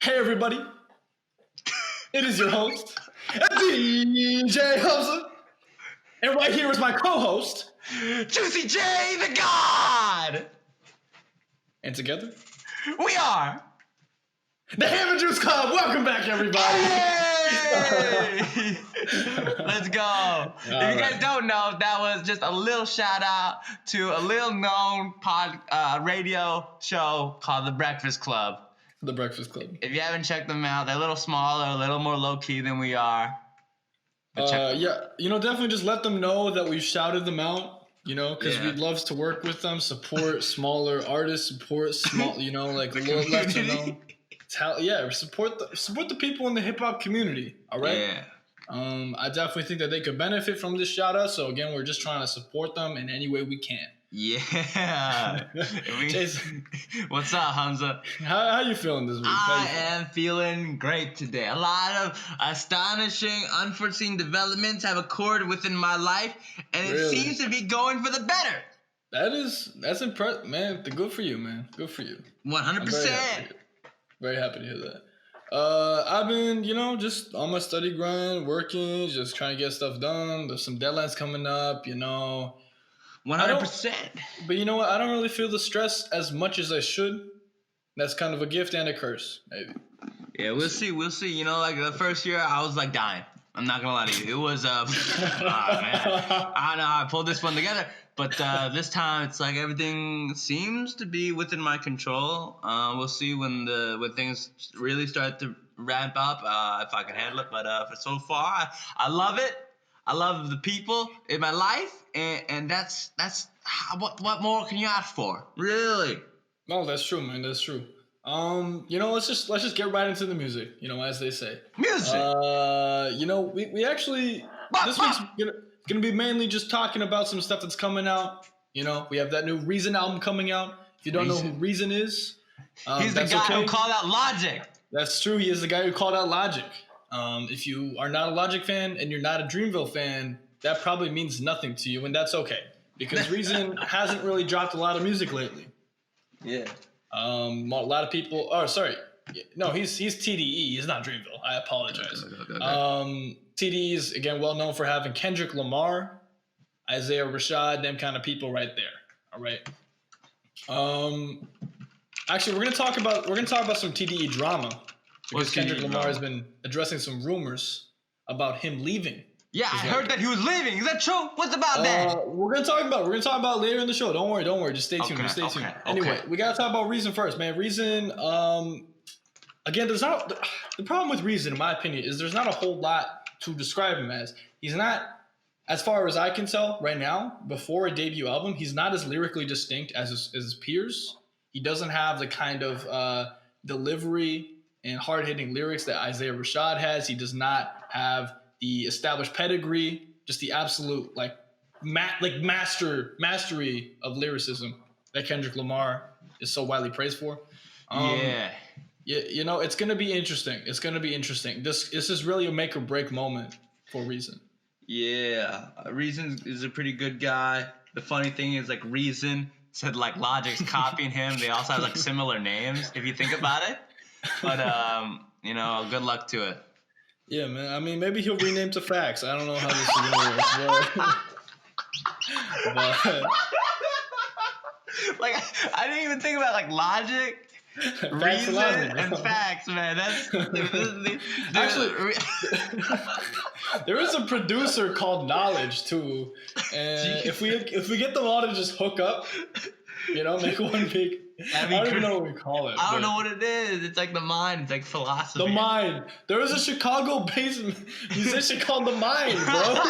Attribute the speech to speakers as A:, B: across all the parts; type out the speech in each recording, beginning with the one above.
A: Hey everybody, it is your host, DJ Hamza, and right here is my co-host,
B: Juicy J the God!
A: and together,
B: We are
A: the Ham and Juice Club. Welcome back, everybody.
B: Hey! Let's go. If you guys don't know, that was just a little shout out to a little known radio show called The Breakfast Club.
A: The Breakfast Club.
B: If you haven't checked them out, they're a little smaller, a little more low key than we are.
A: Yeah, definitely just let them know that we've shouted them out, because we'd love to work with them, support smaller artists, support small, like a little lesser known. Support the people in the hip hop community. All right.
B: Yeah.
A: I definitely think that they could benefit from this shout out. So again, we're just trying to support them in any way we can.
B: Yeah.
A: Jason,
B: what's up, Hamza?
A: How you feeling this week?
B: I am feeling great today. A lot of astonishing, unforeseen developments have occurred within my life, and it seems to be going for the better.
A: That's impressive, man. Good for you, man. Good for you.
B: 100%.
A: Very happy to hear that. I've been, just on my study grind, working, just trying to get stuff done. There's some deadlines coming up,
B: 100%.
A: But you know what? I don't really feel the stress as much as I should. That's kind of a gift and a curse, maybe.
B: Yeah, we'll see. Like the first year, I was like dying. I'm not gonna lie to you. It was man. I don't know how I pulled this one together, but this time it's like everything seems to be within my control. We'll see when things really start to ramp up if I can handle it. But for so far, I love it. I love the people in my life, and that's what more can you ask for? Really?
A: No, that's true, man. That's true. Let's just get right into the music. As they say.
B: Music.
A: We actually this week's gonna be mainly just talking about some stuff that's coming out. We have that new Reason album coming out. If you don't know who Reason is,
B: he's the guy who called out Logic.
A: That's true. He is the guy who called out Logic. If you are not a Logic fan and you're not a Dreamville fan, that probably means nothing to you, and that's okay because Reason hasn't really dropped a lot of music lately.
B: Yeah.
A: A lot of people. Oh, sorry. No, he's TDE. He's not Dreamville. I apologize. Okay. TDE is again well known for having Kendrick Lamar, Isaiah Rashad, them kind of people right there. All right. Actually, we're gonna talk about some TDE drama because Kendrick Lamar has been addressing some rumors about him leaving.
B: Yeah, I heard that he was leaving. Is that true? What's about that?
A: We're gonna talk about later in the show. Don't worry. Just stay tuned.
B: Okay.
A: Anyway, we gotta talk about Reason first, man. Reason. Again, there's not the problem with Reason, in my opinion, is there's not a whole lot to describe him as. He's not, as far as I can tell right now, before a debut album, he's not as lyrically distinct as his peers. He doesn't have the kind of delivery and hard-hitting lyrics that Isaiah Rashad has. He does not have the established pedigree, just the absolute mastery of lyricism that Kendrick Lamar is so widely praised for. Yeah, it's gonna be interesting. This is really a make or break moment for Reason.
B: Yeah, Reason is a pretty good guy. The funny thing is, Reason said Logic's copying him. They also have similar names if you think about it. But good luck to it.
A: Yeah, man. I mean, maybe he'll rename to Facts. I don't know how this is gonna work.
B: But I didn't even think about Logic, Reason, and Facts, man. That's
A: actually there is a producer called Knowledge too, and if we get them all to just hook up, make one big. I don't even know what we call it.
B: I don't know what it is. It's the mind. It's philosophy.
A: The Mind. There is a Chicago-based musician called The Mind, bro.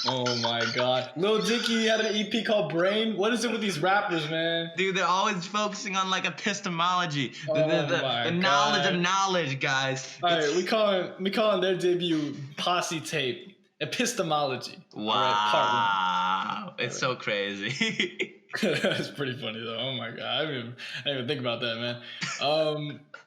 A: Oh my God. Lil Dicky had an EP called Brain. What is it with these rappers, man?
B: Dude, they're always focusing on epistemology. The knowledge of knowledge, guys.
A: All right, we calling their debut Posse Tape Epistemology.
B: Wow. All right, it's so crazy.
A: That's pretty funny though. Oh my God, I didn't even think about that, man.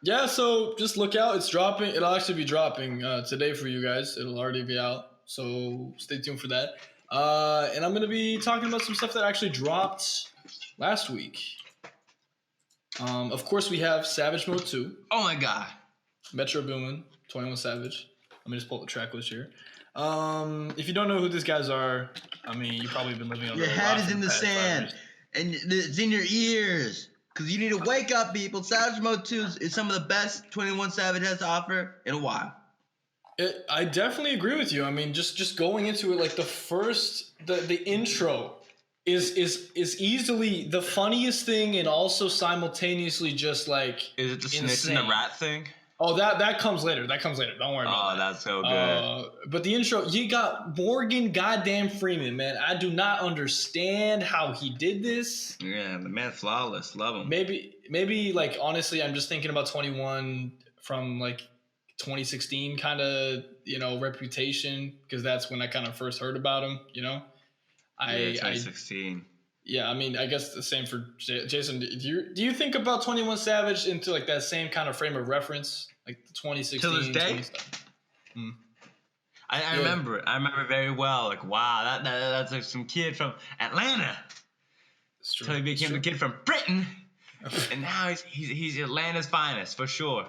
A: Yeah, so just look out. It's dropping. It'll actually be dropping today for you guys. It'll already be out, so stay tuned for that. And I'm gonna be talking about some stuff that actually dropped last week. Of course, we have Savage Mode 2,
B: Oh my god.
A: Metro Boomin, 21 Savage. Let me just pull up the track list here. If you don't know who these guys are, I mean, you've probably been living under
B: Your
A: a
B: head
A: rock
B: is
A: for
B: in the
A: past 5
B: sand,
A: years.
B: and it's in your ears. Because you need to wake up, people. Savage Mode 2 is some of the best 21 Savage has to offer in a while.
A: I definitely agree with you. I mean, just going into it, like the intro is easily the funniest thing, and also simultaneously just like
B: Is it the snitch and the rat thing?
A: Oh, that comes later. That comes later. Don't worry about that.
B: Oh, that's so good.
A: But the intro, you got Morgan goddamn Freeman, man. I do not understand how he did this.
B: Yeah, the man's flawless. Love him.
A: Maybe like honestly, I'm just thinking about 21 from like 2016 kind of, reputation, because that's when I kind of first heard about him,
B: Yeah, 2016.
A: Yeah, I mean, I guess the same for Jason. Do you think about 21 Savage into like that same kind of frame of reference, like the 2016?
B: To this day, I remember it. I remember it very well. Like, wow, that's like some kid from Atlanta. Until he became the kid from Britain, and now he's Atlanta's finest for sure.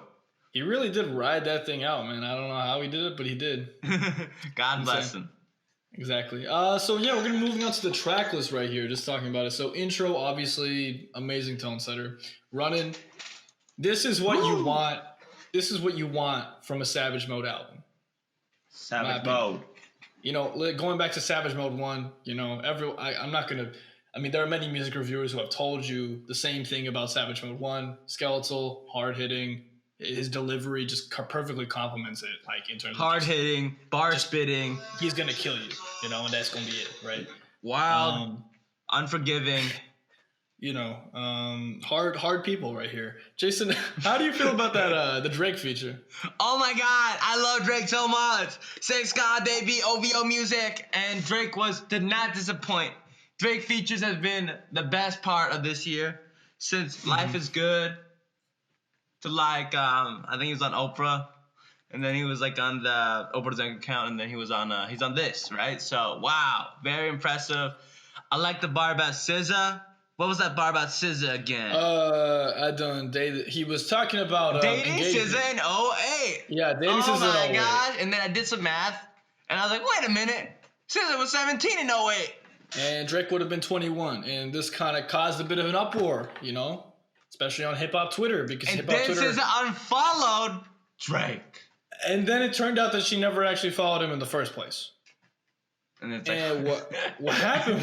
A: He really did ride that thing out, man. I don't know how he did it, but he did.
B: God bless him.
A: Exactly. So yeah, we're gonna be moving on to the track list right here, just talking about it. So intro, obviously, amazing tone setter. Running. This is what you want. This is what you want from a Savage Mode album.
B: Savage Mode.
A: Going back to Savage Mode 1, I'm not gonna. I mean, there are many music reviewers who have told you the same thing about Savage Mode 1. Skeletal, hard hitting. His delivery just perfectly complements it, like in terms
B: hard hitting, bar spitting.
A: He's gonna kill you, and that's gonna be it, right?
B: Wild, unforgiving.
A: Hard people right here. Jason, how do you feel about that the Drake feature?
B: Oh my God, I love Drake so much. Sex God, baby, OVO music, and Drake did not disappoint. Drake features has been the best part of this year since Life is Good. To like, I think he was on Oprah, and then he was like on the Oprah's account, and then he's on this, right? So wow, very impressive. I like the bar about SZA. What was that bar about SZA again?
A: I done dated. He was talking about
B: dating SZA in 08.
A: Yeah, dating SZA in 08.
B: Oh my God! And then I did some math, and I was like, wait a minute, SZA was 17 in 08.
A: And Drake would have been 21, and this kind of caused a bit of an uproar, especially on hip hop Twitter, because hip hop Twitter.
B: And then SZA unfollowed Drake.
A: And then it turned out that she never actually followed him in the first place.
B: And it's
A: what happened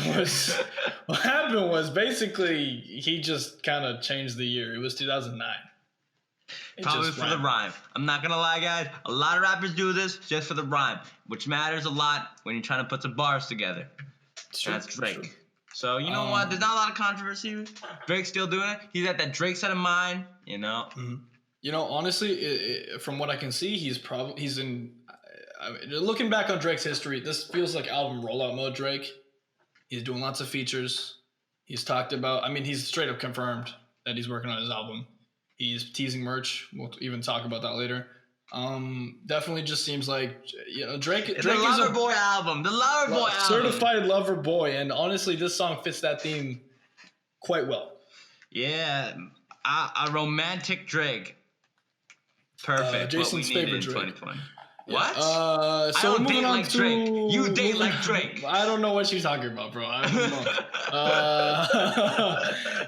A: was basically he just kind of changed the year. It was 2009.
B: Probably for the rhyme. I'm not gonna lie, guys. A lot of rappers do this just for the rhyme, which matters a lot when you're trying to put some bars together. That's Drake. So you know what? There's not a lot of controversy. Drake's still doing it. He's at that Drake set of mind.
A: Honestly, from what I can see, he's in. Looking back on Drake's history, this feels like album rollout mode. Drake. He's doing lots of features. He's talked about. I mean, he's straight up confirmed that he's working on his album. He's teasing merch. We'll even talk about that later. Definitely just seems like Drake.
B: It's Drake is a boy album. The lover boy album.
A: Certified lover boy, and honestly, this song fits that theme quite well.
B: Yeah, a romantic Drake. Perfect.
A: Jason's favorite Drake.
B: 2020. What?
A: So
B: I don't
A: moving
B: date
A: on
B: like
A: to
B: Drake. You date like Drake.
A: I don't know what you're talking about, bro. I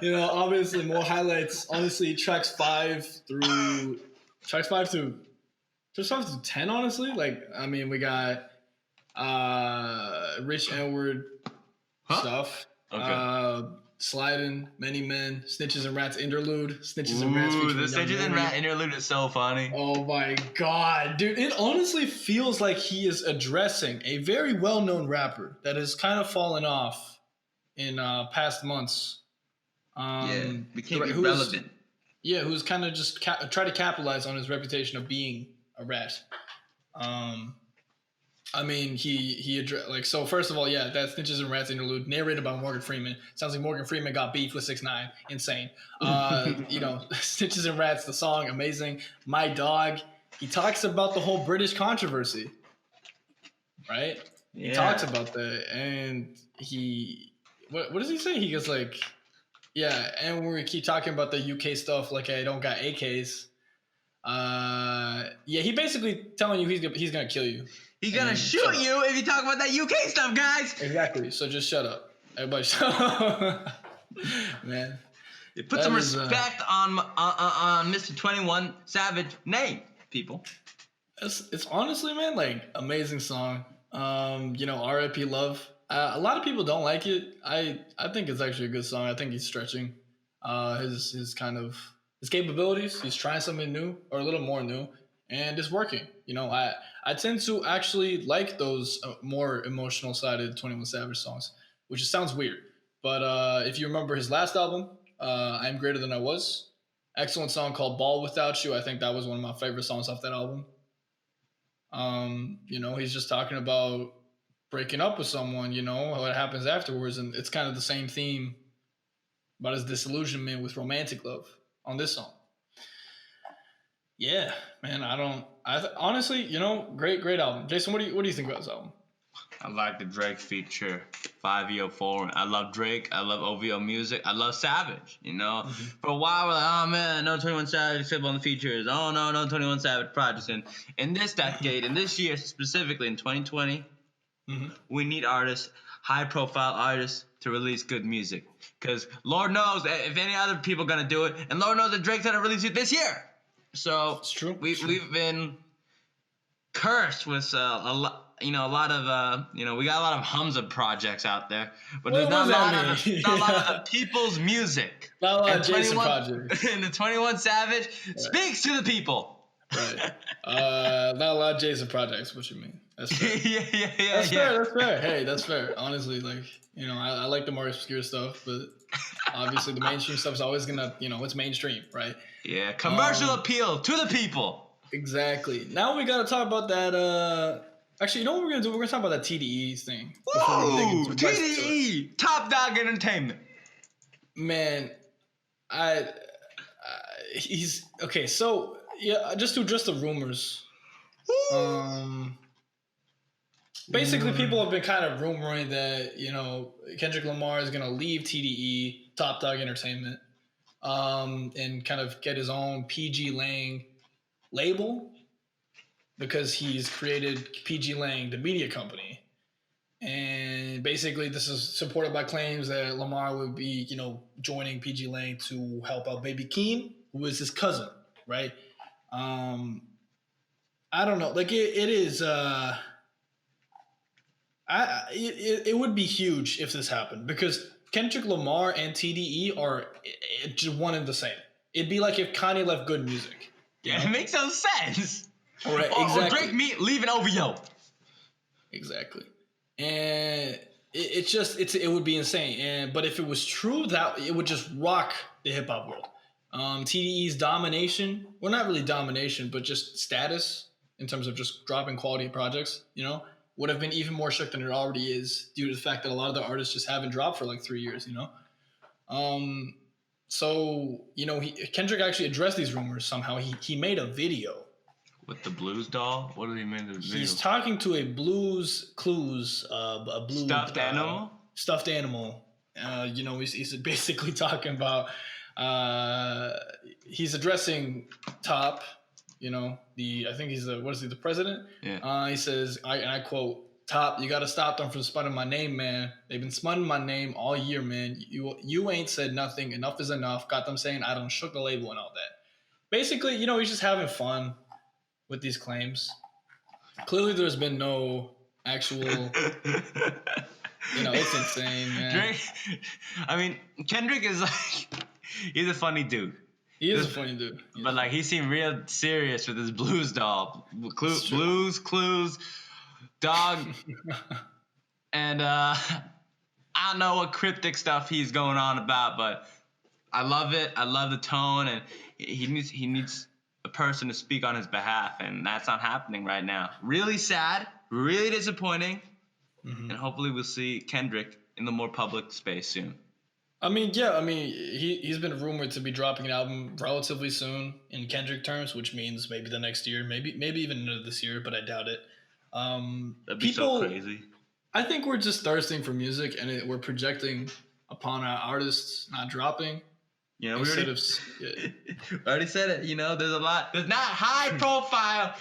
A: don't know. Obviously, more highlights. Honestly, tracks 5 through 10. Honestly, we got Rich N-word stuff.
B: Okay.
A: Sliding, Many Men, Snitches and Rats interlude. Snitches and Rats.
B: Ooh, the Snitches and Rats interlude is so funny.
A: Oh my God, dude! It honestly feels like he is addressing a very well-known rapper that has kind of fallen off in past months.
B: Became irrelevant.
A: Who's kind of just try to capitalize on his reputation of being a rat. I mean, he addressed, so first of all, that Snitches and Rats interlude narrated by Morgan Freeman. Sounds like Morgan Freeman got beef with 6ix9ine. Insane. Snitches and Rats, the song, amazing. My Dog, he talks about the whole British controversy, right? Yeah. He talks about that, and what does he say? He goes like, Yeah, and when we keep talking about the UK stuff, like I don't got AKs. Yeah, he basically telling you he's gonna kill you.
B: He's gonna
A: And
B: shoot you if you talk about that UK stuff, guys.
A: Exactly. So just shut up, everybody. Shut up. Man,
B: Put
A: that
B: some
A: is
B: respect on Mr. 21 Savage name, people.
A: it's honestly, man, like amazing song. R.I.P. Love. A lot of people don't like it. I think it's actually a good song. I think he's stretching his kind of his capabilities. He's trying something new or a little more new, and it's working. I tend to actually like those more emotional sided 21 Savage songs, which sounds weird. But if you remember his last album, I'm Greater Than I Was, excellent song called Ball Without You. I think that was one of my favorite songs off that album. He's just talking about breaking up with someone, what happens afterwards. And it's kind of the same theme about his disillusionment with romantic love on this song. Yeah, man, honestly, great album. Jason, what do you think about this album?
B: I like the Drake feature, 5EO4. I love Drake. I love OVO music. I love Savage. For a while we're like, oh man, no 21 Savage except on the features. Oh no 21 Savage projects. And in this decade, in this year specifically, in 2020, we need artists, high-profile artists, to release good music. Because Lord knows if any other people are gonna do it, and Lord knows that Drake's gonna release it this year. So
A: it's true.
B: We've been cursed with a lot. We got a lot of Hamza projects out there, but there's not a lot of people's music.
A: Not a lot of Jason projects.
B: And the 21 Savage speaks to the people.
A: Right. Not a lot of Jason projects. What you mean? That's fair.
B: yeah.
A: That's fair. That's fair. Hey, that's fair. Honestly, I like the more obscure stuff, but obviously the mainstream stuff is always gonna, it's mainstream, right?
B: Yeah, commercial appeal to the people.
A: Exactly. Now we gotta talk about that. Actually, you know what we're gonna do? We're gonna talk about that TDE thing.
B: Whoa! TDE, Top Dog Entertainment.
A: Man, he's okay. So yeah, just to address the rumors. Basically, people have been kind of rumoring that Kendrick Lamar is gonna leave TDE, Top Dog Entertainment, and kind of get his own PG Lang label, because he's created PG Lang, the media company. And basically this is supported by claims that Lamar would be, joining PG Lang to help out Baby Keem, who is his cousin, right? I don't know. Like it is it would be huge if this happened, because Kendrick Lamar and TDE are just one and the same. It'd be like if Kanye left Good Music.
B: Yeah, it makes no sense.
A: All right, exactly.
B: Or Drake leaving OVO.
A: Exactly. And it would be insane. But if it was true, that it would just rock the hip hop world. TDE's domination, well, not really domination, but just status in terms of just dropping quality projects, would have been even more shook than it already is, due to the fact that a lot of the artists just haven't dropped for like 3 years, So, Kendrick actually addressed these rumors somehow. He made a video.
B: With the Blues doll? What did he make the video?
A: He's talking to a Blues Clues, a blue
B: stuffed animal.
A: Stuffed animal. He's basically talking about. He's addressing Top. I think he's the president?
B: Yeah.
A: He says, I quote, "Top, you got to stop them from sputting my name, man. They've been sputting my name all year, man. You ain't said nothing. Enough is enough. Got them saying I don't shook the label and all that." Basically, he's just having fun with these claims. Clearly, there's been no actual. It's insane, man.
B: Kendrick is he's a funny dude.
A: He is a funny dude.
B: But he seemed real serious with his blues doll. Blues, clues, dog. And I don't know what cryptic stuff he's going on about, but I love it. I love the tone, and he needs a person to speak on his behalf, and that's not happening right now. Really sad, really disappointing, and hopefully we'll see Kendrick in the more public space soon.
A: He's been rumored to be dropping an album relatively soon in Kendrick terms, which means maybe the next year, maybe even into this year, but I doubt it.
B: That'd be so crazy.
A: I think we're just thirsting for music, and we're projecting upon artists not dropping.
B: You know,
A: Instead of yeah.
B: we already said it. You know, there's not high profile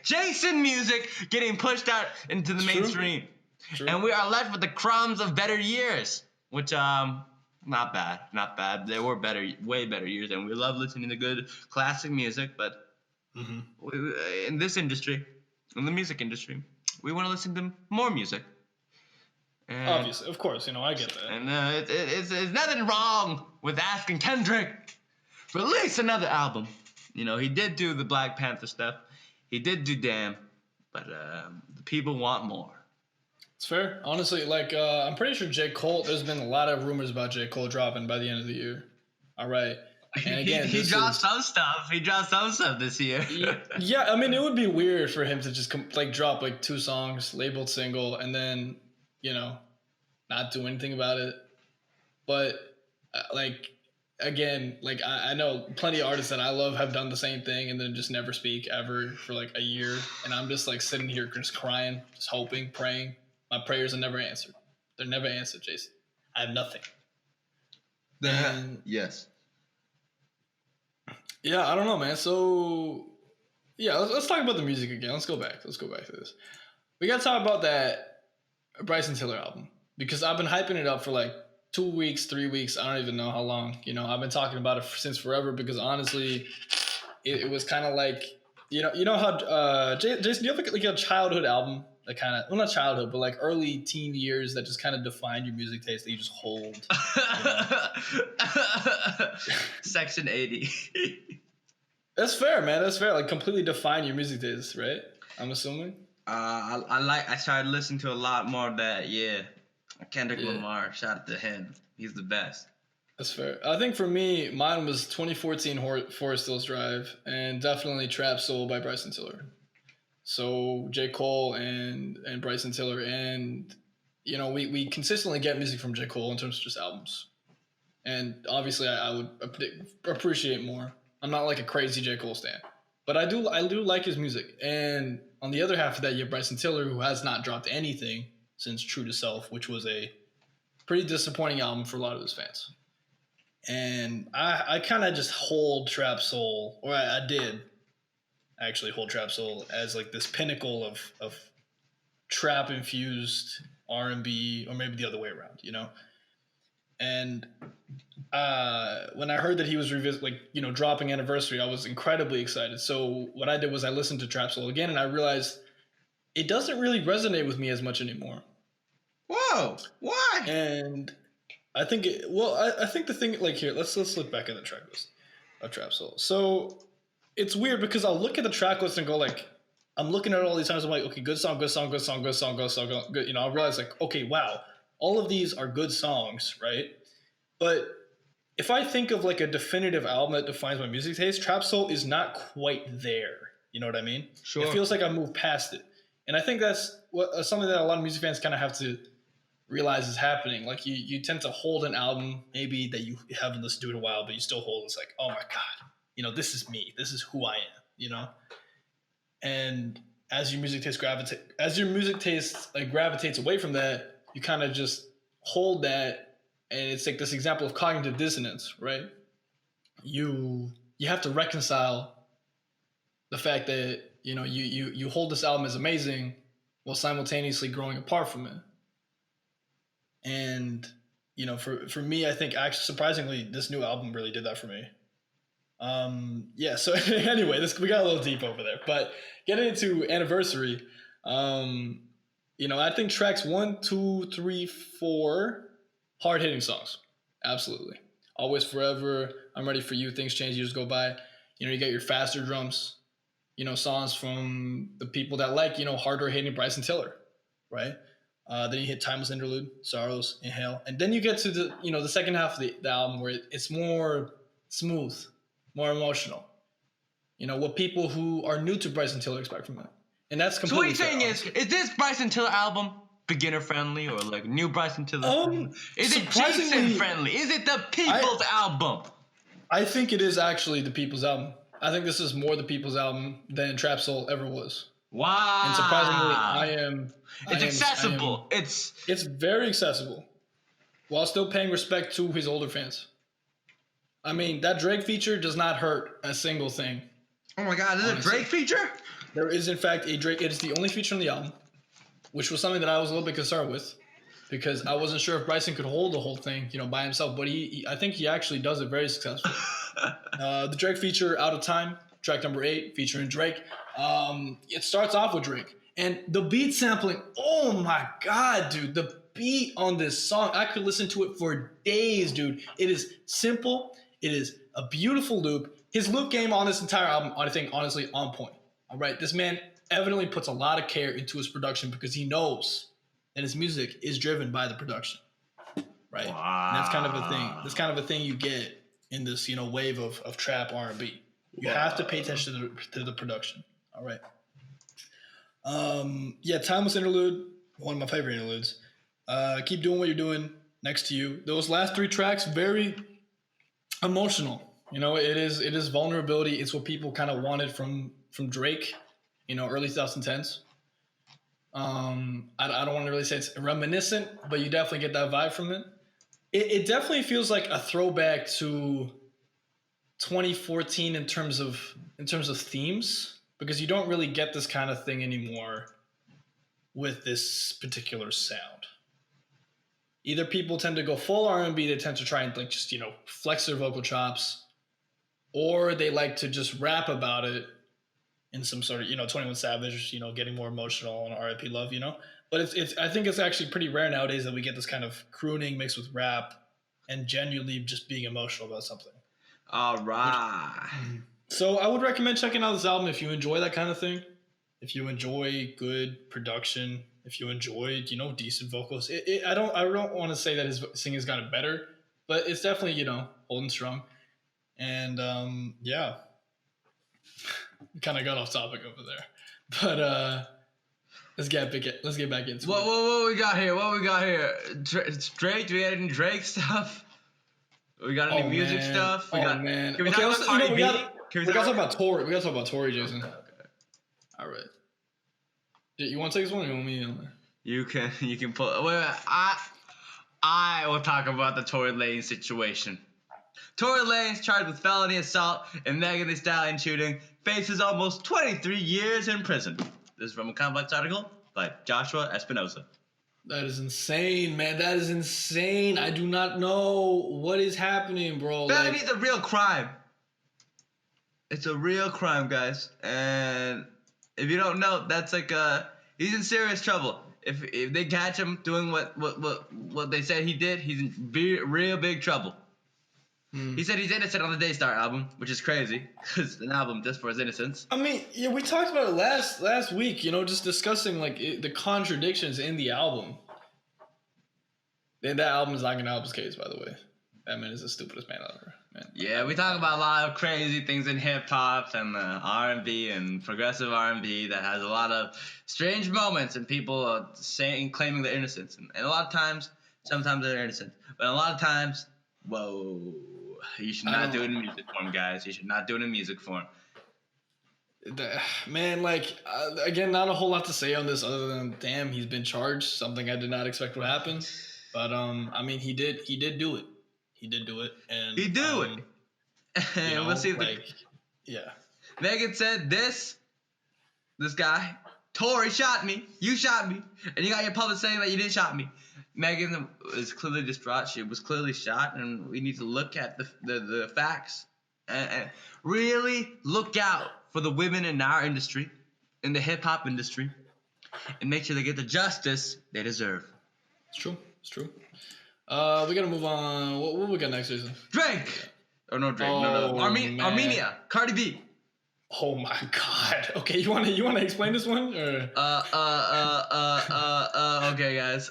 B: Jason music getting pushed out into the mainstream, and we are left with the crumbs of better years, which not bad. There were way better years, and we love listening to good classic music, but in this industry, in the music industry, we want to listen to more music. And,
A: obviously, of course, you know, I get that.
B: And it's nothing wrong with asking Kendrick release another album. You know, he did do the Black Panther stuff. He did do Damn, but the people want more.
A: It's fair. Honestly, like, I'm pretty sure J. Cole, there's been a lot of rumors about J. Cole dropping by the end of the year. All right. And again,
B: he dropped some stuff. He dropped some stuff this year.
A: Yeah, I mean, it would be weird for him to just drop like 2 songs, labeled single, and then, you know, not do anything about it. But like, again, like I know plenty of artists that I love have done the same thing and then just never speak ever for like a year. And I'm just like sitting here just crying, just hoping, praying. My prayers are never answered. They're never answered, Jason. I have nothing.
B: Yes.
A: Yeah, I don't know, man. So, yeah, let's talk about the music again. Let's go back to this. We got to talk about that Bryson Tiller album because I've been hyping it up for like 2 weeks, 3 weeks. I don't even know how long. You know, I've been talking about it since forever because honestly, it was kind of like, you know how, Jason, do you have like a childhood album that kind of, well, not childhood, but like early teen years that just kind of define your music taste that you just hold? You know?
B: Section 80.
A: That's fair, man. That's fair. Like completely define your music taste, right? I'm assuming.
B: I started listening to a lot more of that. Yeah, Kendrick Lamar. Shout out to him. He's the best.
A: That's fair. I think for me, mine was 2014 Forest Hills Drive and definitely Trap Soul by Bryson Tiller. So J. Cole and Bryson Tiller, and you know we consistently get music from J. Cole in terms of just albums, and obviously I would appreciate more. I'm not like a crazy J. Cole stan, but I do like his music. And on the other half of that, you have Bryson Tiller, who has not dropped anything since True to Self, which was a pretty disappointing album for a lot of his fans. And I kind of just hold Trap Soul, or I did actually hold Trap Soul as like this pinnacle of trap infused R&B, or maybe the other way around, you know. And when I heard that he was dropping Anniversary, I was incredibly excited. So what I did was I listened to Trap Soul again, and I realized it doesn't really resonate with me as much anymore.
B: Whoa, why?
A: And I think I think the thing, like, here, let's look back at the track list of Trap Soul. So it's weird because I'll look at the track list and go like, I'm looking at it all these times. I'm like, okay, good song, good. You know, I'll realize like, okay, wow, all of these are good songs, right? But if I think of like a definitive album that defines my music taste, Trap Soul is not quite there. You know what I mean?
B: Sure.
A: It feels like I moved past it. And I think that's something that a lot of music fans kind of have to realize is happening. Like you tend to hold an album maybe that you haven't listened to in a while, but you still hold. It's like, oh my God, you know, this is me. This is who I am, you know? And as your music taste gravitates away from that, you kind of just hold that. And it's like this example of cognitive dissonance, right? You have to reconcile the fact that, you know, you hold this album as amazing while simultaneously growing apart from it. And, you know, for me, I think actually surprisingly, this new album really did that for me. Yeah, so anyway, we got a little deep over there. But getting into Anniversary, you know, I think tracks 1, 2, 3, 4, hard-hitting songs. Absolutely. Always Forever, I'm Ready for You, Things Change, Years Go By. You know, you get your faster drums, you know, songs from the people that like, you know, harder hitting Bryson Tiller, right? Then you hit Timeless Interlude, Sorrows, Inhale. And then you get to the, you know, the second half of the album where it's more smooth, more emotional. You know, what people who are new to Bryson Tiller expect from it. And that's completely
B: So what you're saying is this Bryson Tiller album beginner friendly or like new Bryson Tiller? Is it Jason friendly? Is it the people's album?
A: I think it is actually the people's album. I think this is more the people's album than Trap Soul ever was.
B: Wow.
A: And surprisingly,
B: It's accessible. It's
A: very accessible. while still paying respect to his older fans. I mean, that Drake feature does not hurt a single thing.
B: Oh my God, is it a Drake feature?
A: There is, in fact, a Drake. It is the only feature on the album, which was something that I was a little bit concerned with, because I wasn't sure if Bryson could hold the whole thing, by himself. But I think he actually does it very successfully. The Drake feature, "Out of Time," track number 8, featuring Drake. It starts off with Drake, and the beat sampling. Oh my God, dude! The beat on this song, I could listen to it for days, dude. It is simple. It is a beautiful loop. His loop game on this entire album, I think, honestly, on point. All right, this man evidently puts a lot of care into his production because he knows that his music is driven by the production, right?
B: Wow.
A: And that's kind of a thing. That's kind of a thing you get in this, wave of trap R&B. You have to pay attention to the production. All right. Timeless Interlude, one of my favorite interludes. Keep Doing What You're Doing, Next to You. Those last 3 tracks, very emotional. It is vulnerability. It's what people kind of wanted from Drake, early 2010s. I don't want to really say it's reminiscent, but you definitely get that vibe from it. It definitely feels like a throwback to 2014 in terms of themes, because you don't really get this kind of thing anymore with this particular sound. Either people tend to go full R&B, they tend to try and just flex their vocal chops, or they like to just rap about it in some sort of 21 Savage, getting more emotional and R.I.P. Love, But it's I think it's actually pretty rare nowadays that we get this kind of crooning mixed with rap and genuinely just being emotional about something.
B: All right.
A: So I would recommend checking out this album if you enjoy that kind of thing. If you enjoy good production, if you enjoy, decent vocals. I don't want to say that his singing's gotten better, but it's definitely, holding strong. And kind of got off topic over there. But let's get back into it.
B: What we got here? Drake? Do we got any Drake stuff? We got any music stuff? Can we talk about Cardi B?
A: We gotta talk about Tory. We gotta talk about Tory, Jason. Okay. All right. You want to take this one, or you want me?
B: You can pull. Wait, I will talk about the Tory Lanez situation. Tory Lanez, charged with felony assault and Megan Thee Stallion shooting, faces almost 23 years in prison. This is from a Complex article by Joshua Espinosa.
A: That is insane, man. That is insane. I do not know what is happening, bro.
B: Felony is a real crime. It's a real crime, guys. And if you don't know, that's he's in serious trouble. If they catch him doing what they said he did, he's in real big trouble. He said he's innocent on the Daystar album, which is crazy, because an album just for his innocence.
A: I mean, we talked about it last week, just discussing the contradictions in the album. And that album is not gonna help his case, by the way. That man is the stupidest man ever, man.
B: Yeah, we talk about a lot of crazy things in hip hop and R&B and progressive R&B that has a lot of strange moments and people claiming their innocence. And a lot of times, sometimes they're innocent, but a lot of times, whoa. You should not do it in music form, guys. You should not do it in music form.
A: Man, again, not a whole lot to say on this other than, damn, he's been charged. Something I did not expect would happen. But, I mean, he did do it. He did do it. And
B: he do it. And we'll see.
A: Yeah.
B: Megan said this guy, Tory, shot me. You shot me. And you got your public saying that you didn't shot me. Megan is clearly distraught. She was clearly shot, and we need to look at the facts and really look out for the women in our industry, in the hip hop industry, and make sure they get the justice they deserve.
A: It's true. We gotta move on. What we got next, Jason?
B: Drake. Oh no, Drake. No. Armenia. Cardi B.
A: Oh my God. Okay, you wanna explain this one? Or?
B: Okay, guys.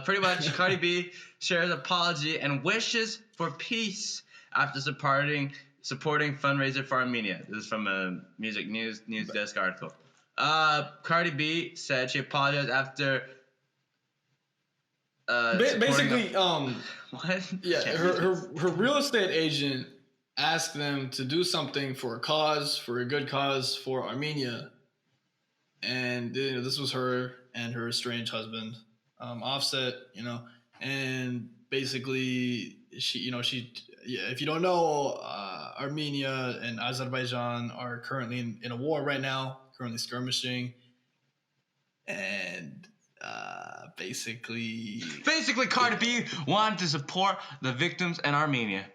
B: Pretty much, Cardi B shares apology and wishes for peace after supporting fundraiser for Armenia. This is from a music news desk article. Cardi B said she apologized after.
A: Basically,
B: what?
A: Yeah, her real estate agent asked them to do something for a good cause for Armenia, and this was her and her estranged husband, Offset, and basically, if you don't know, Armenia and Azerbaijan are currently in a war right now, currently skirmishing, and basically,
B: Cardi B wanted to support the victims in Armenia.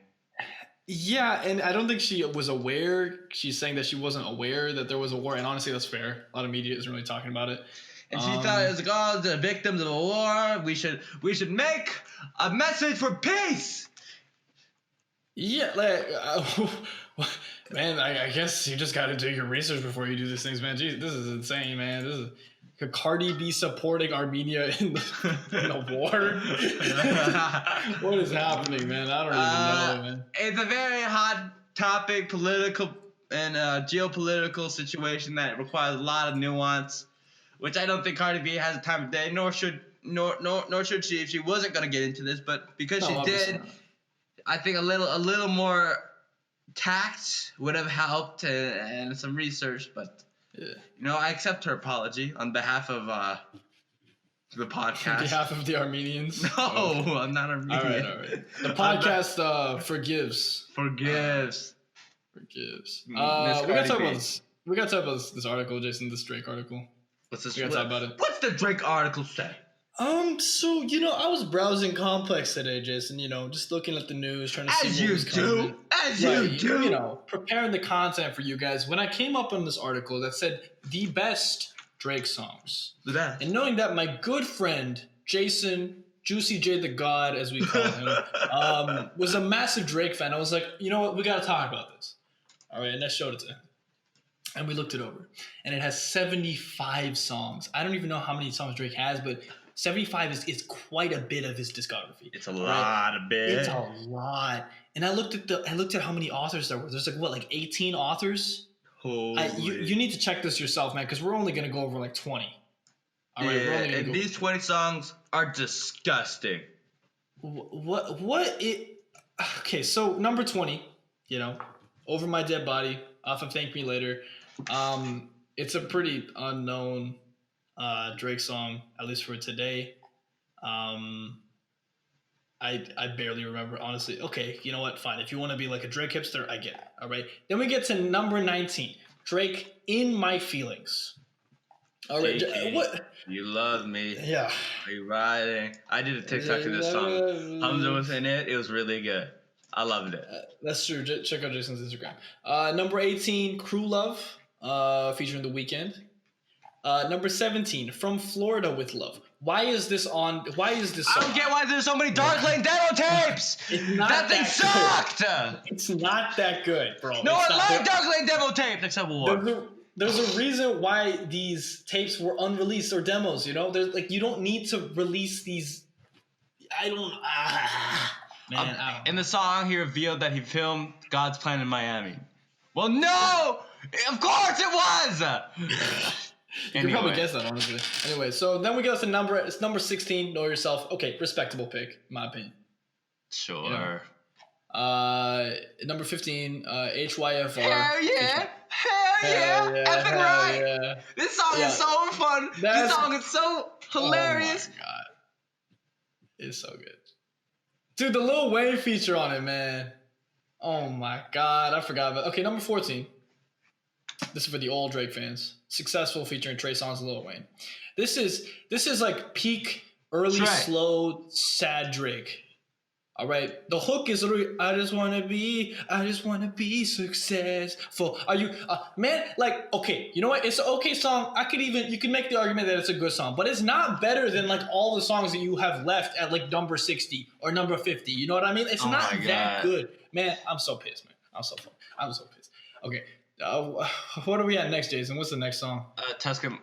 A: yeah, and I don't think she was aware. She's saying that she wasn't aware that there was a war, and honestly, that's fair. A lot of media isn't really talking about it.
B: And she thought it was like, the victims of a war. We should make a message for peace.
A: Yeah, like, man, I guess you just got to do your research before you do these things, man. Jeez, this is insane, man. This is could Cardi B supporting Armenia in a war? What is happening, man? I don't even know, man.
B: It's a very hot topic, political and geopolitical situation that requires a lot of nuance, which I don't think Cardi B has the time of day, nor should she if she wasn't gonna get into this. But because she did, I think a little more tact would have helped and some research. But I accept her apology on behalf of the podcast.
A: On behalf of the Armenians.
B: No, I'm not Armenian.
A: All right. The podcast forgives.
B: Forgives.
A: We gotta talk about this. We gotta talk about this article, Jason. This Drake article.
B: What's this?
A: We gotta talk about it.
B: What's the Drake article say?
A: So I was browsing Complex today, Jason. Just looking at the news, trying to see what was coming.
B: As you do.
A: Preparing the content for you guys. When I came up on this article that said the best Drake songs, and knowing that my good friend Jason, Juicy J the God, as we call him, was a massive Drake fan, I was like, you know what, we gotta talk about this. All right, and I showed it to him. And we looked it over. And it has 75 songs. I don't even know how many songs Drake has, but 75 is quite a bit of his discography.
B: It's a lot of bit.
A: It's a lot. And I looked at how many authors there were. There's 18 authors?
B: Holy.
A: You need to check this yourself, man, because we're only gonna go over 20. All right, we're only gonna go.
B: These 20 songs are disgusting.
A: Okay, so number 20, Over My Dead Body, off of Thank Me Later. It's a pretty unknown Drake song, at least for today. I barely remember, honestly. Okay, you know what? Fine. If you want to be like a Drake hipster, I get it. All right. Then we get to number 19. Drake, In My Feelings. All right. What?
B: You love me.
A: Yeah.
B: Are you riding? I did a TikTok to this song. Hamza was in it. It was really good. I loved it.
A: That's true. Check out Jason's Instagram. Number 18, Crew Love, featuring The Weeknd. Number 17, From Florida with Love. Why is this song?
B: I don't get why there's so many Dark Lane demo tapes. That thing sucked.
A: It's not that good, bro.
B: No, I like Dark Lane demo tapes except War.
A: There's a reason why these tapes were unreleased or demos. There's you don't need to release these.
B: In the song, he revealed that he filmed God's Plan in Miami. Well, no, of course it was.
A: You can probably guess that, honestly. Anyway, so then we go to number 16, Know Yourself. Okay, respectable pick, in my opinion.
B: Sure.
A: Number 15, HYFR.
B: Hell yeah. Epic right. Yeah. This song is so fun. This song is so hilarious.
A: Oh my God. It's so good. Dude, the Lil Wayne feature on it, man. Oh my God, I forgot about it. Okay, number 14. This is for the old Drake fans. Successful, featuring Trey Songz and Lil Wayne. This is like peak, early, slow, sad Drake. All right, the hook is literally, I just wanna be successful. Are you, man? Okay, you know what? It's an okay song. You can make the argument that it's a good song, but it's not better than all the songs that you have left at number 60 or number 50. You know what I mean? It's not that good, man. I'm so pissed, man. I'm so pissed. Okay. What are we at next, Jason? What's the next song?
B: Tuscan.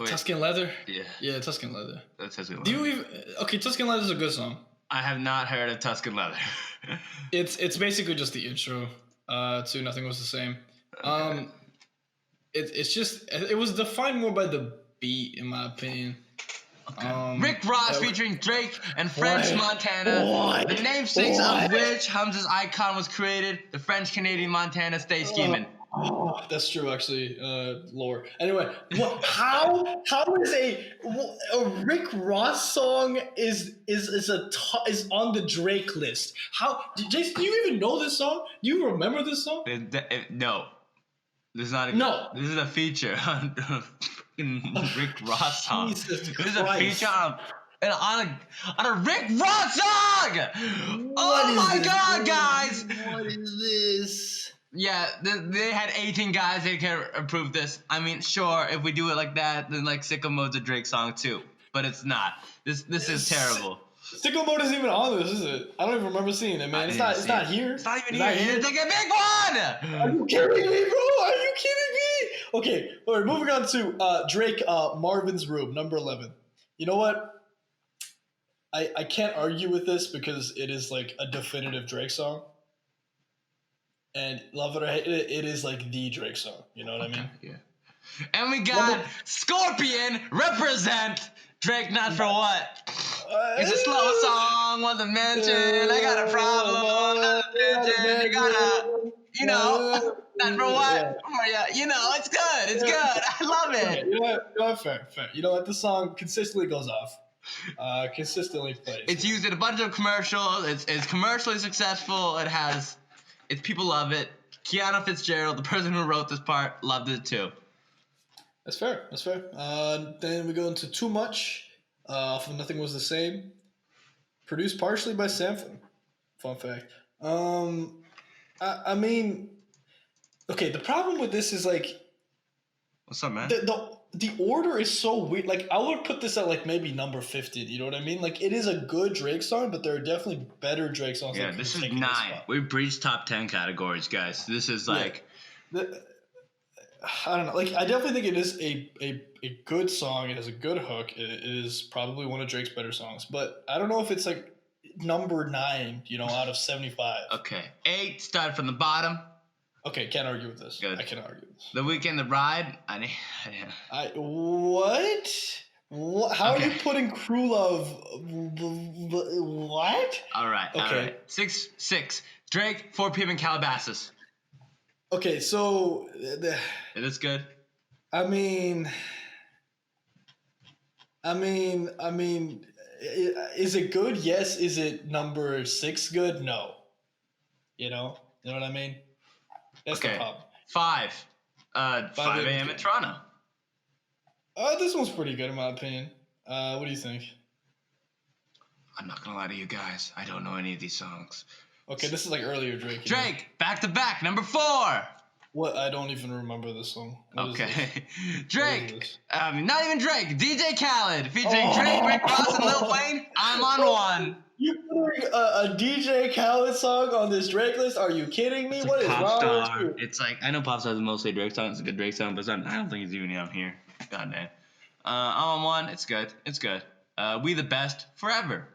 B: Wait.
A: Tuscan Leather?
B: Yeah.
A: Yeah, Tuscan Leather.
B: Tuscan
A: Leather. Tuscan Leather is a good song.
B: I have not heard of Tuscan Leather.
A: It's basically just the intro to Nothing Was the Same. It was defined more by the beat, in my opinion.
B: Okay. Rick Ross featuring Drake and French Montana. The namesakes of which Hamza's icon was created. The French-Canadian Montana stay scheming.
A: Oh, that's true, actually. Lore. Anyway, how is a Rick Ross song is on the Drake list? How, Jason? Do you even know this song? Do you remember this song?
B: No, this is not.
A: No.
B: This is a feature on a fucking Rick Ross song.
A: Jesus
B: This is a
A: Christ.
B: feature on a Rick Ross song.
A: What
B: Oh
A: is
B: my
A: this?
B: God, guys!
A: What is this?
B: Yeah, they had 18 guys they can approve this. I mean, sure, if we do it like that, then like Sicko Mode's a Drake song too. But it's not. This is terrible.
A: Sicko Mode isn't even on this, is it? I don't even remember seeing it, man. It's not here.
B: It's not even here. It's like a big one.
A: Are you kidding me, bro? Are you kidding me? Okay, all right, moving on to Drake, Marvin's Room, number 11. You know what? I can't argue with this because it is like a definitive Drake song. And love it or hate it, it is like the Drake song. You know what I mean?
B: Yeah. And we got Scorpion represent Drake not for what? It's a slow song, want to mention. I got a problem, not to mention. You gotta, not for what? Yeah, it's good. It's good. I love it.
A: You know what? Fair. You know what? The song consistently goes off. Consistently plays.
B: It's used in a bunch of commercials. It's commercially successful. It's people love it. Keanu Fitzgerald, the person who wrote this part, loved it too.
A: That's fair. Then we go into Too Much. From Nothing Was the Same. Produced partially by Samfin. Fun fact. I mean, okay. The problem with this is like,
B: what's up, man?
A: The order is so weird. Like, I would put this at like maybe number 50. You know what I mean? Like, it is a good Drake song, but there are definitely better Drake songs.
B: Yeah, this is 9. We breached top 10 categories, guys. This is like,
A: I don't know. Like, I definitely think it is a good song. It has a good hook. It is probably one of Drake's better songs. But I don't know if it's like number 9, out of 75.
B: Okay. 8, start from the bottom.
A: Okay, can't argue with this.
B: Good.
A: I can't argue with this.
B: The Weeknd, The Ride.
A: What? How are you putting Crew Love? What?
B: All right. 6. Drake, 4 p.m. in Calabasas.
A: Okay, so
B: It is good.
A: I mean, is it good? Yes. Is it number 6 good? No. You know what I mean? That's the problem.
B: 5. 5 a.m. in Toronto.
A: This one's pretty good in my opinion. What do you think?
B: I'm not gonna lie to you guys. I don't know any of these songs.
A: Okay, this is like earlier Drake.
B: Drake, back to back, number 4.
A: What? I don't even remember this song. What
B: Drake. Not even Drake. DJ Khaled featuring Drake, Rick Ross, and Lil Wayne. I'm on one.
A: You putting a DJ Khaled song on this Drake list? Are you kidding me? What is wrong with you?
B: It's like, I know Popstar is mostly a Drake song. It's a good Drake song, but I don't think it's even on here. God damn. I'm on one. It's good. We the Best forever.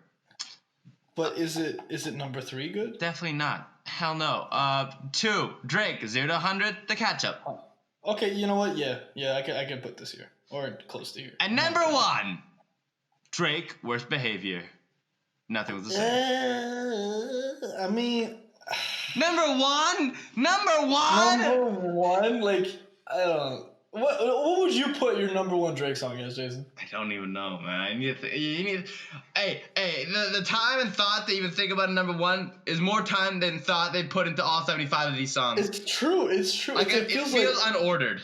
A: But is it number 3 good?
B: Definitely not. Hell no. 2, Drake, 0 to 100, The Catch Up.
A: Okay, you know what? Yeah, I can put this here or close to here.
B: And number 1, Drake, Worst Behavior. Nothing was the same.
A: I mean,
B: number one.
A: Number 1, like, I don't know. What would you put your number 1 Drake song as, Jason?
B: I don't even know, man. Hey, the time and thought to even think about a number 1 is more time than thought they put into all 75 of these songs.
A: It's true.
B: Like, it feels like unordered.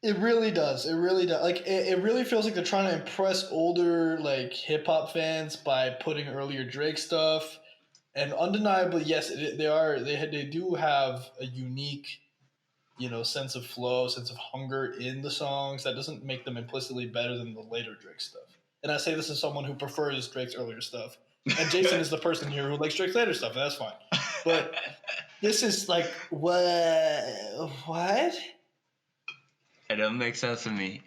A: It really does. Like, it really feels like they're trying to impress older, like, hip-hop fans by putting earlier Drake stuff. And undeniably, yes, they do have a unique, sense of flow, sense of hunger in the songs that doesn't make them implicitly better than the later Drake stuff. And I say this as someone who prefers Drake's earlier stuff. And Jason is the person here who likes Drake's later stuff, and that's fine. But this is like, what?
B: It doesn't make sense to me.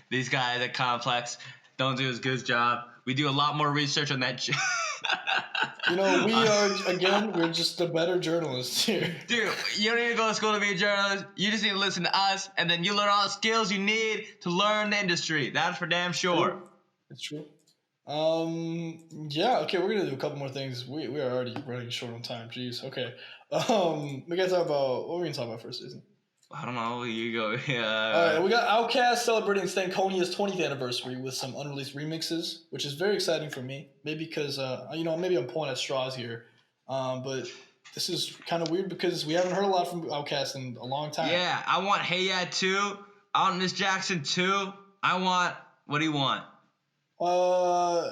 B: These guys at Complex don't do as good a job. We do a lot more research on that.
A: We're just the better journalists here.
B: Dude, you don't need to go to school to be a journalist. You just need to listen to us, and then you learn all the skills you need to learn the industry. That's for damn sure.
A: It's true. Yeah, okay, we're going to do a couple more things. We are already running short on time. Jeez, okay. We gotta talk about what we're gonna talk about first, Jason.
B: I don't know. You go.
A: All right, we got Outkast celebrating Stankonia's 20th anniversary with some unreleased remixes, which is very exciting for me. Maybe because maybe I'm pulling at straws here, but this is kind of weird because we haven't heard a lot from Outkast in a long time.
B: Yeah, I want Hey Ya 2. I want Miss Jackson 2. I want. What do you want?
A: I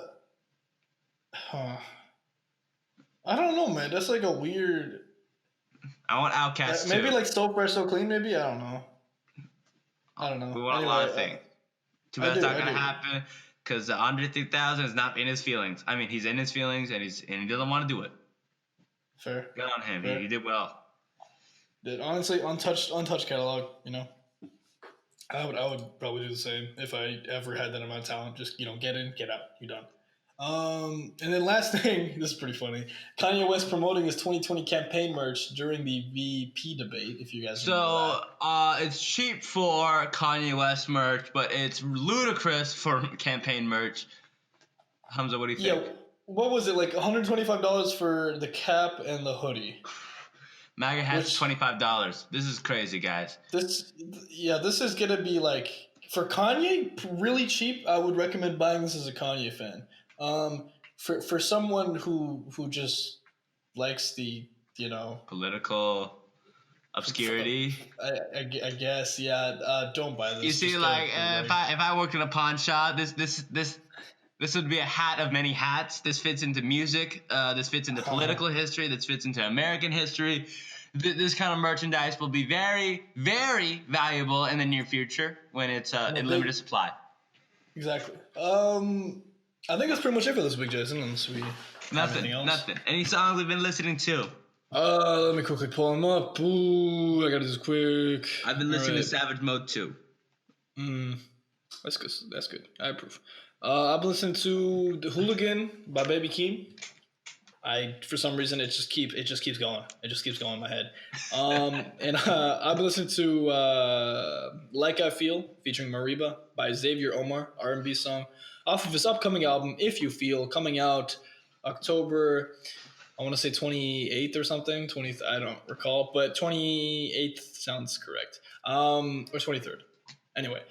A: don't know, man. That's like a weird.
B: I want Outkast 2.
A: Maybe like So Fresh, So Clean. Maybe I don't know.
B: We want a lot of things. Too bad it's not gonna happen because Andre 3000 is not in his feelings. I mean, he's in his feelings and he doesn't want to do it.
A: Fair.
B: Good on him.
A: Fair.
B: He did well.
A: Honestly, untouched catalog. I would probably do the same if I ever had that amount of talent. Just get in, get out, you're done. And then last thing, this is pretty funny. Kanye West promoting his 2020 campaign merch during the VP debate. If you guys
B: so it's cheap for Kanye West merch, but it's ludicrous for campaign merch. Hamza, what do you think?
A: Yeah, what was it, like $125 for the cap and the hoodie?
B: MAGA has $25. This is crazy, guys.
A: This is gonna be like for Kanye really cheap. I would recommend buying this as a Kanye fan. For someone who just likes the
B: political obscurity.
A: I guess don't buy this.
B: You see, like if I worked in a pawn shop, this would be a hat of many hats. This fits into music. This fits into political history. This fits into American history. This kind of merchandise will be very, very valuable in the near future when it's in limited supply.
A: Exactly. I think that's pretty much it for this week, Jason. Unless we
B: nothing. Any songs we've been listening to?
A: Let me quickly pull them up. Ooh, I gotta do this quick.
B: I've been listening to Savage Mode 2.
A: That's good. That's good. I approve. I've been listening to The Hooligan by Baby Keem. For some reason, it just keeps going. It just keeps going in my head. And I've been listening to Like I Feel featuring Mariba by Xavier Omar, R&B song, off of his upcoming album If You Feel, coming out October, I want to say 28th or something. 20th, I don't recall, but 28th sounds correct. Or 23rd. Anyway,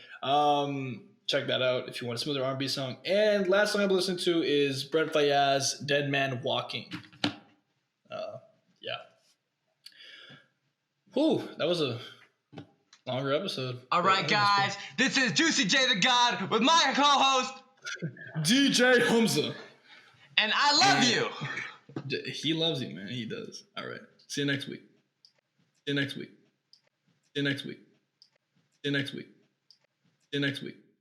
A: check that out if you want a smoother R&B song. And last song I've listened to is Brent Faiyaz, Dead Man Walking. Yeah. Whew, that was a longer episode.
B: All right, guys. This is Juicy J the God with my co-host,
A: DJ Hamza.
B: And I love you.
A: He loves you, man. He does. All right. See you next week. See you next week. See you next week. See you next week. See you next week.